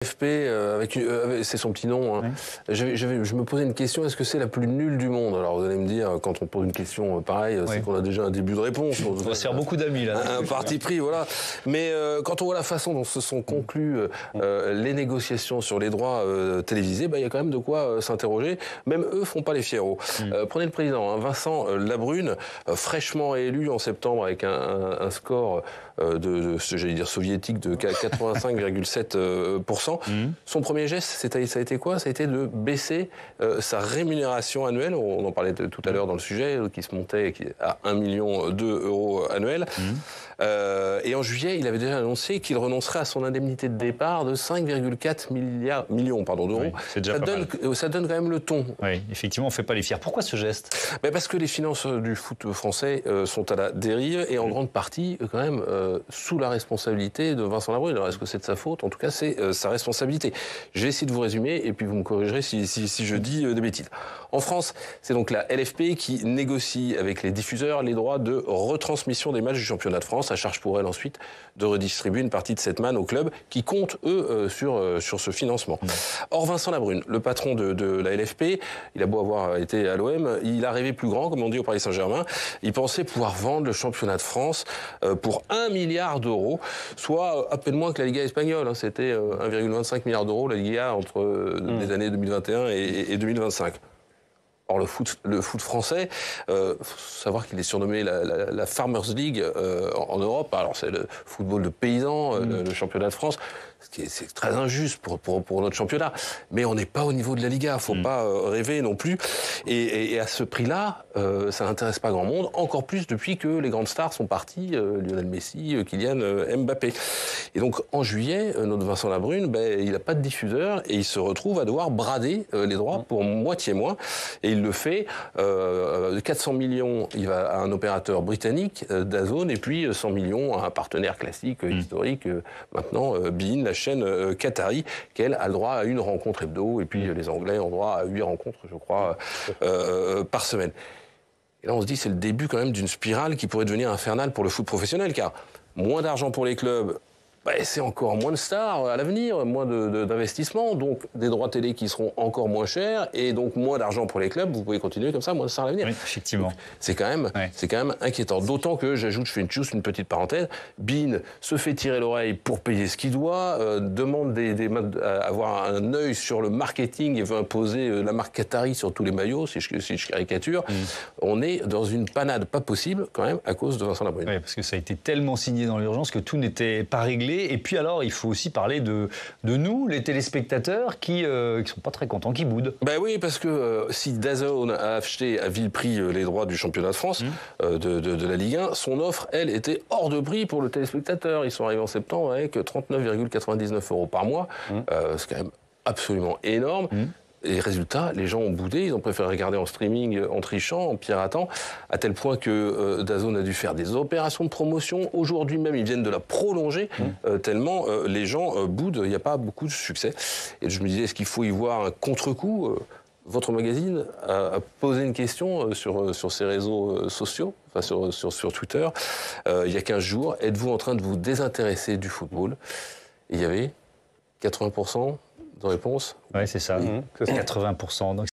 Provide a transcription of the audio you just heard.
FP, c'est son petit nom. Hein. Oui. Je me posais une question, est-ce que c'est la plus nulle du monde? Alors vous allez me dire, quand on pose une question pareille, c'est qu'on a déjà un début de réponse. On va se faire beaucoup d'amis là. Un parti pris, voilà. Mais quand on voit la façon dont se sont conclues les négociations sur les droits télévisés, il y a quand même de quoi s'interroger. Même eux font pas les fieros. Prenez le président, hein, Vincent Labrune, fraîchement élu en septembre avec un score j'allais dire soviétique de 85,7%. Son premier geste, ça a été quoi? Ça a été de baisser sa rémunération annuelle. On en parlait tout à l'heure dans le sujet, qui se montait à 1,2 million d'euros annuels. Et en juillet, il avait déjà annoncé qu'il renoncerait à son indemnité de départ de 5,4 millions d'euros. Oui, c'est déjà ça donne quand même le ton. Oui, effectivement, on ne fait pas les fiers. Pourquoi ce geste? Parce que les finances du foot français sont à la dérive et en grande partie, quand même, sous la responsabilité de Vincent Labrune. Alors, est-ce que c'est de sa faute? En tout cas, c'est sa responsabilité. Je vais essayer de vous résumer et puis vous me corrigerez si je dis des bêtises. En France, c'est donc la LFP qui négocie avec les diffuseurs les droits de retransmission des matchs du championnat de France. À charge pour elle ensuite de redistribuer une partie de cette manne aux clubs qui comptent, eux, sur ce financement. Or, Vincent Labrune, le patron de la LFP, il a beau avoir été à l'OM, il a rêvé plus grand, comme on dit au Paris Saint-Germain. Il pensait pouvoir vendre le championnat de France pour 1 milliard d'euros, soit à peine moins que la Liga espagnole. Hein. C'était 1,25 milliard d'euros, la Liga, entre les années 2021 et 2025. Or, le foot français, faut savoir qu'il est surnommé la Farmers League en Europe. Alors, c'est le football de paysans, le championnat de France. C'est très injuste pour notre championnat. Mais on n'est pas au niveau de la Liga. Faut pas rêver non plus. Et à ce prix-là, ça n'intéresse pas grand monde. Encore plus depuis que les grandes stars sont parties. Lionel Messi, Kylian Mbappé. Et donc, en juillet, notre Vincent Labrune, il n'a pas de diffuseur et il se retrouve à devoir brader les droits pour moitié moins. Et il le fait. 400 millions, il va à un opérateur britannique, DAZN, et puis 100 millions à un partenaire classique, historique, maintenant, beIN, la chaîne qatari, qu'elle a le droit à une rencontre hebdo, et puis les Anglais ont droit à 8 rencontres, je crois, par semaine. Et là, on se dit, c'est le début quand même d'une spirale qui pourrait devenir infernale pour le foot professionnel, car moins d'argent pour les clubs, c'est encore moins de stars à l'avenir, moins d'investissements, donc des droits télé qui seront encore moins chers, et donc moins d'argent pour les clubs. Vous pouvez continuer comme ça, moins de stars à l'avenir. Oui, effectivement. C'est quand même inquiétant. D'autant que, j'ajoute, je fais juste une petite parenthèse, beIN se fait tirer l'oreille pour payer ce qu'il doit, demande avoir un œil sur le marketing et veut imposer la marque Qatari sur tous les maillots, si je caricature. On est dans une panade pas possible, quand même, à cause de Vincent Labrune. Oui, parce que ça a été tellement signé dans l'urgence que tout n'était pas réglé. Et puis alors, il faut aussi parler de nous, les téléspectateurs, qui sont pas très contents, qui boudent. Oui, parce que si DAZN a acheté à vil prix les droits du championnat de France, de la Ligue 1, son offre, elle, était hors de prix pour le téléspectateur. Ils sont arrivés en septembre avec 39,99 € par mois. C'est quand même absolument énorme. Et résultat, les gens ont boudé, ils ont préféré regarder en streaming, en trichant, en piratant, à tel point que DAZN a dû faire des opérations de promotion. Aujourd'hui même, ils viennent de la prolonger, tellement les gens boudent, il n'y a pas beaucoup de succès. Et je me disais, est-ce qu'il faut y voir un contre-coup? Votre magazine a posé une question sur ses réseaux sociaux, enfin sur Twitter, il y a 15 jours. Êtes-vous en train de vous désintéresser du football? Et il y avait 80% de réponse. Oui, c'est ça, 80%. Donc